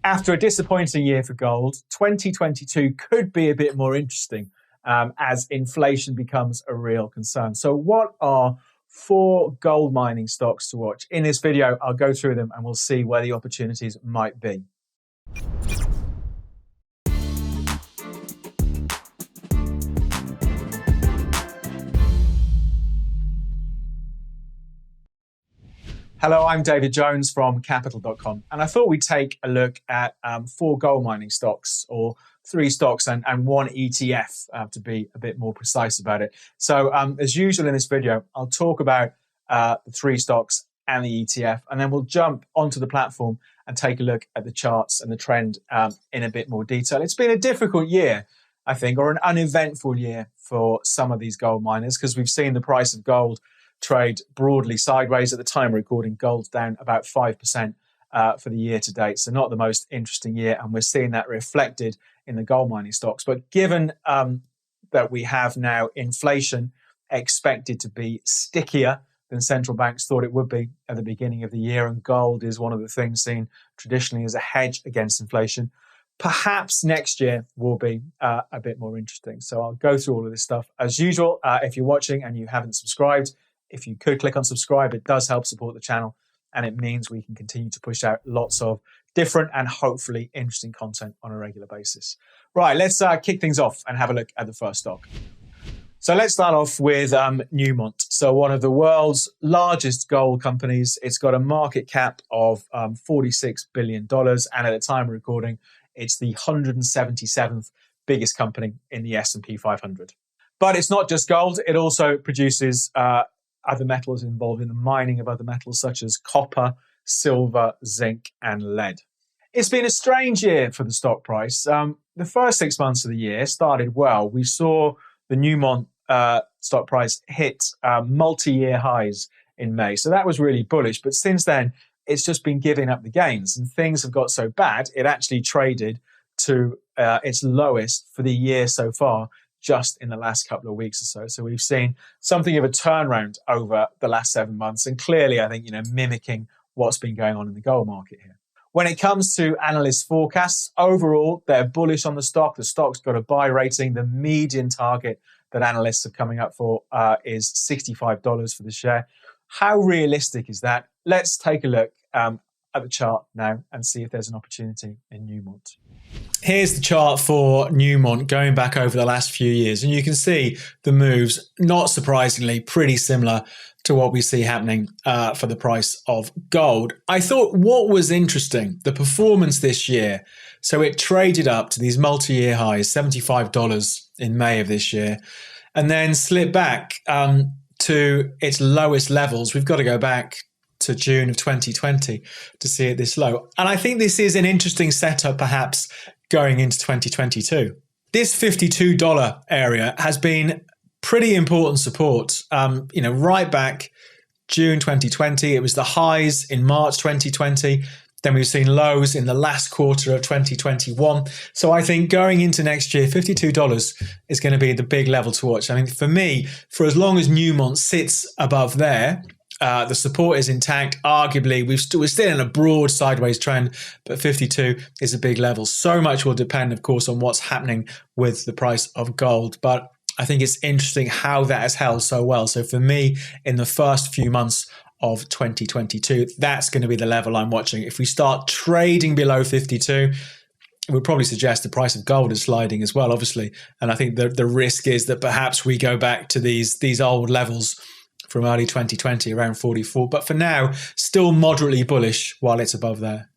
After a disappointing year for gold, 2022 could be a bit more interesting as inflation becomes a real concern. So what are 4 gold mining stocks to watch? In this video, I'll go through them and we'll see where the opportunities might be. Hello, I'm David Jones from Capital.com, and I thought we'd take a look at 4 gold mining stocks, or 3 stocks and 1 ETF, to be a bit more precise about it. So as usual in this video, I'll talk about the 3 stocks and the ETF, and then we'll jump onto the platform and take a look at the charts and the trend in a bit more detail. It's been a difficult year, I think, or an uneventful year for some of these gold miners, because we've seen the price of gold trade broadly sideways. At the time of recording, gold's down about 5% for the year to date. So not the most interesting year, and we're seeing that reflected in the gold mining stocks. But given that we have now inflation expected to be stickier than central banks thought it would be at the beginning of the year, and gold is one of the things seen traditionally as a hedge against inflation, perhaps next year will be a bit more interesting. So I'll go through all of this stuff. As usual, if you're watching and you haven't subscribed, if you could click on subscribe, it does help support the channel, and it means we can continue to push out lots of different and hopefully interesting content on a regular basis. Right, let's kick things off and have a look at the first stock. So let's start off with Newmont. So one of the world's largest gold companies. It's got a market cap of $46 billion. And at the time of recording, it's the 177th biggest company in the S&P 500. But it's not just gold. It also produces other metals, involved in the mining of other metals such as copper, silver, zinc, and lead. It's been a strange year for the stock price. The first 6 months of the year started well. We saw the Newmont stock price hit multi-year highs in May. So that was really bullish. But since then, it's just been giving up the gains, and things have got so bad, it actually traded to its lowest for the year so far, just in the last couple of weeks or so. So we've seen something of a turnaround over the last 7 months, and clearly, I think, mimicking what's been going on in the gold market here. When it comes to analyst forecasts, overall, they're bullish on the stock. The stock's got a buy rating. The median target that analysts are coming up for is $65 for the share. How realistic is that? Let's take a look at the chart now and see if there's an opportunity in Newmont. Here's the chart for Newmont going back over the last few years, and you can see the moves, not surprisingly, pretty similar to what we see happening for the price of gold. I thought what was interesting, the performance this year. So it traded up to these multi-year highs, $75 in May of this year, and then slipped back to its lowest levels. We've got to go back to June of 2020 to see it this low. And I think this is an interesting setup, perhaps, going into 2022. This $52 area has been pretty important support. Right back June 2020, it was the highs in March 2020. Then we've seen lows in the last quarter of 2021. So I think going into next year, $52 is going to be the big level to watch. I mean, for me, for as long as Newmont sits above there, the support is intact. Arguably, we're still in a broad sideways trend, but 52 is a big level. So much will depend, of course, on what's happening with the price of gold. But I think it's interesting how that has held so well. So for me, in the first few months of 2022, that's going to be the level I'm watching. If we start trading below 52, it would probably suggest the price of gold is sliding as well, obviously. And I think the risk is that perhaps we go back to these old levels from early 2020, around 44. But for now, still moderately bullish while it's above there.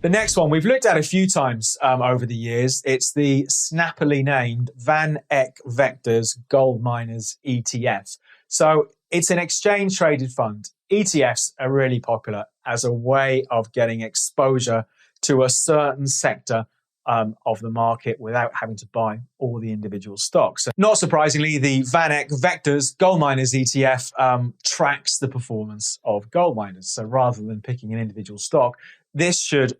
The next one we've looked at a few times over the years. It's the snappily named Van Eck Vectors Gold Miners ETF. So it's an exchange traded fund. ETFs are really popular as a way of getting exposure to a certain sector of the market without having to buy all the individual stocks. So not surprisingly, the Van Eck Vectors Gold Miners ETF tracks the performance of gold miners. So rather than picking an individual stock, this should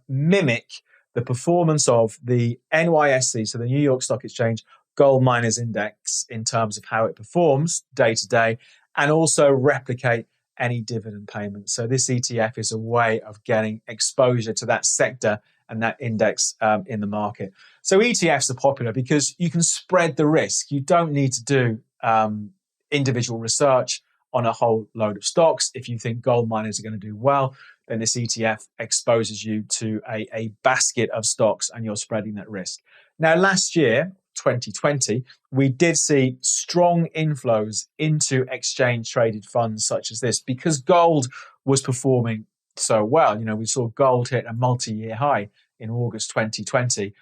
mimic the performance of the NYSE, so the New York Stock Exchange Gold Miners Index, in terms of how it performs day to day, and also replicate any dividend payments. So this ETF is a way of getting exposure to that sector and that index in the market. So ETFs are popular because you can spread the risk. You don't need to do individual research on a whole load of stocks. If you think gold miners are going to do well, then this ETF exposes you to a basket of stocks and you're spreading that risk. Now, last year, 2020, we did see strong inflows into exchange traded funds such as this because gold was performing so well. We saw gold hit a multi-year high in August 2020.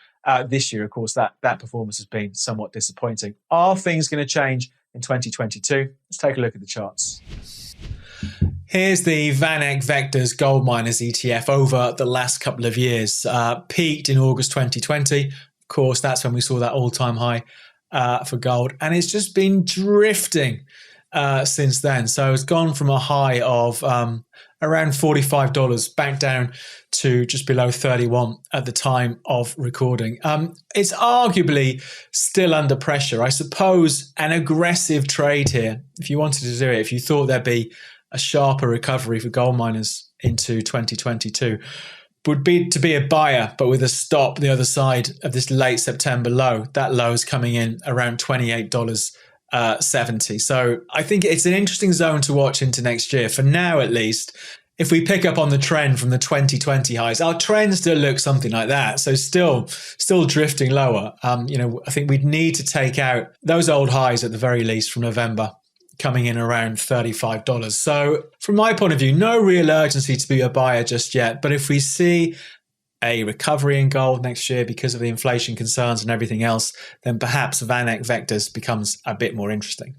This year, of course, that performance has been somewhat disappointing. Are things going to change in 2022? Let's take a look at the charts. Here's the VanEck Vectors Gold Miners ETF over the last couple of years. Peaked in August 2020. Of course, that's when we saw that all-time high for gold. And it's just been drifting since then. So it's gone from a high of around $45 back down to just below 31 at the time of recording. It's arguably still under pressure. I suppose an aggressive trade here, if you wanted to do it, if you thought there'd be a sharper recovery for gold miners into 2022, would be to be a buyer, but with a stop the other side of this late September low. That low is coming in around $28.70. So I think it's an interesting zone to watch into next year. For now, at least, if we pick up on the trend from the 2020 highs, our trend still looks something like that. So still drifting lower. I think we'd need to take out those old highs at the very least from November, coming in around $35. So from my point of view, no real urgency to be a buyer just yet. But if we see a recovery in gold next year because of the inflation concerns and everything else, then perhaps VanEck Vectors becomes a bit more interesting.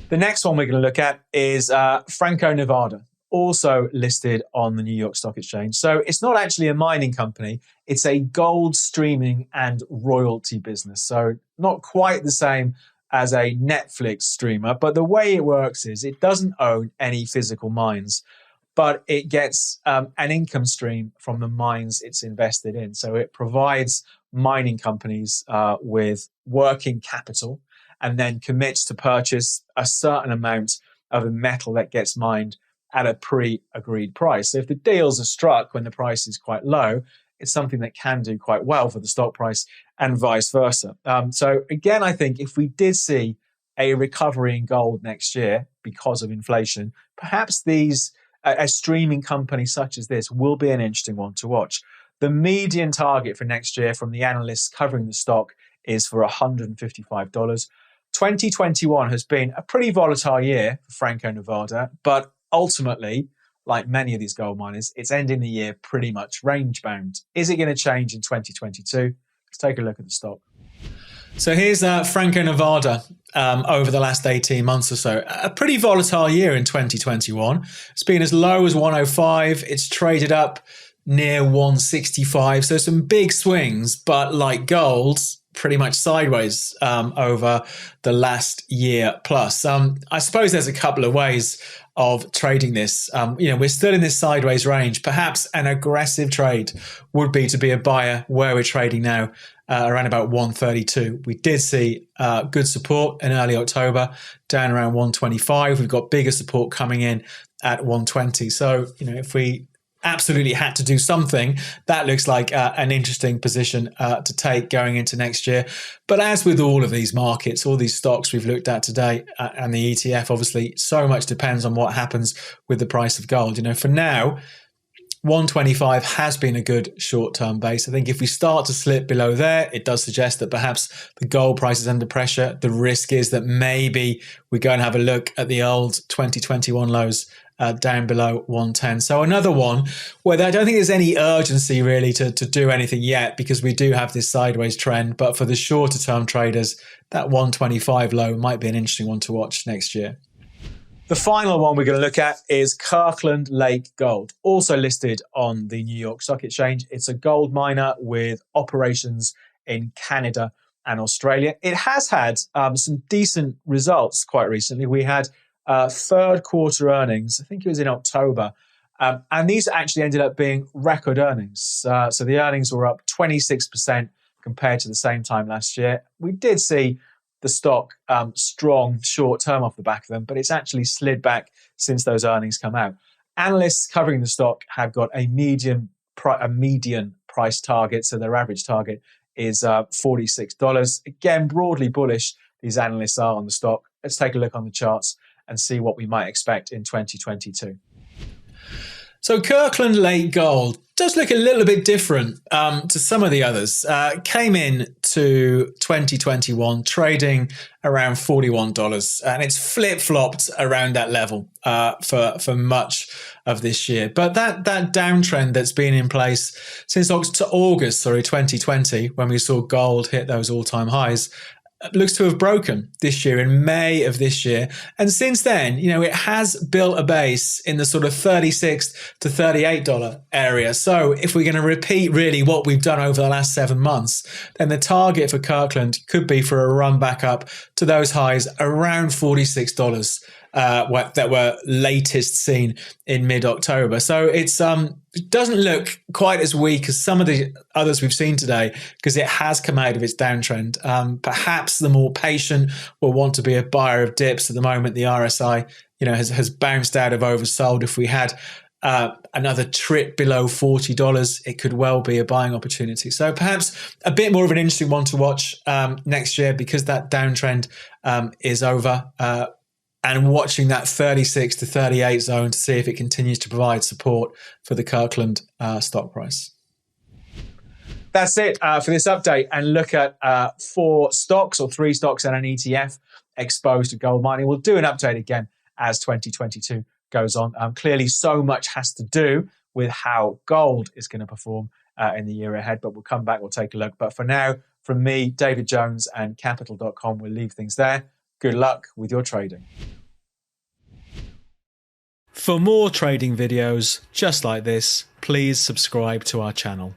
The next one we're going to look at is Franko Nevada, also listed on the New York Stock Exchange. So it's not actually a mining company. It's a gold streaming and royalty business. So not quite the same as a Netflix streamer, but the way it works is it doesn't own any physical mines, but it gets an income stream from the mines it's invested in. So it provides mining companies with working capital and then commits to purchase a certain amount of the metal that gets mined at a pre-agreed price. So if the deals are struck when the price is quite low, it's something that can do quite well for the stock price and vice versa. So again, I think if we did see a recovery in gold next year because of inflation, perhaps a streaming company such as this will be an interesting one to watch. The median target for next year from the analysts covering the stock is for $155. 2021 has been a pretty volatile year for Franko Nevada, but ultimately, like many of these gold miners, it's ending the year pretty much range bound. Is it going to change in 2022? Let's take a look at the stock. So here's Franko Nevada over the last 18 months or so. A pretty volatile year in 2021. It's been as low as 105. It's traded up near 165. So some big swings, but like gold, pretty much sideways over the last year plus. I suppose there's a couple of ways of trading this. We're still in this sideways range. Perhaps an aggressive trade would be to be a buyer where we're trading now, around about 132. We did see good support in early October, down around 125. We've got bigger support coming in at 120. So, if we absolutely had to do something, that looks like an interesting position to take going into next year. But as with all of these markets, all these stocks we've looked at today and the ETF, obviously, so much depends on what happens with the price of gold. For now, 125 has been a good short-term base. I think if we start to slip below there, it does suggest that perhaps the gold price is under pressure. The risk is that maybe we go and have a look at the old 2021 lows down below 110. So another one where I don't think there's any urgency really to do anything yet, because we do have this sideways trend. But for the shorter term traders, that 125 low might be an interesting one to watch next year. The final one we're going to look at is Kirkland Lake Gold, also listed on the New York Stock Exchange. It's a gold miner with operations in Canada and Australia. It has had some decent results quite recently. We had third quarter earnings, I think it was in October, and these actually ended up being record earnings. So the earnings were up 26% compared to the same time last year. We did see the stock strong short term off the back of them, but it's actually slid back since those earnings come out. Analysts covering the stock have got a median price target. So their average target is $46. Again, broadly bullish these analysts are on the stock. Let's take a look on the charts and see what we might expect in 2022. So Kirkland Lake Gold does look a little bit different to some of the others. Came in to 2021 trading around $41, and it's flip-flopped around that level for much of this year. But that downtrend that's been in place since August 2020, when we saw gold hit those all-time highs, looks to have broken this year in May of this year. And since then, it has built a base in the sort of $36 to $38 area. So if we're going to repeat really what we've done over the last 7 months, then the target for Kirkland could be for a run back up to those highs around $46 that were latest seen in mid-October. So it doesn't look quite as weak as some of the others we've seen today, because it has come out of its downtrend. Perhaps the more patient will want to be a buyer of dips. At the moment, the RSI has bounced out of oversold. If we had another trip below $40, it could well be a buying opportunity. So perhaps a bit more of an interesting one to watch next year, because that downtrend is over. And watching that 36 to 38 zone to see if it continues to provide support for the Kirkland stock price. That's it for this update, and look at 4 stocks or 3 stocks and an ETF exposed to gold mining. We'll do an update again as 2022 goes on. Clearly, so much has to do with how gold is going to perform in the year ahead, but we'll come back, we'll take a look. But for now, from me, David Jones and Capital.com, we'll leave things there. Good luck with your trading. For more trading videos just like this, please subscribe to our channel.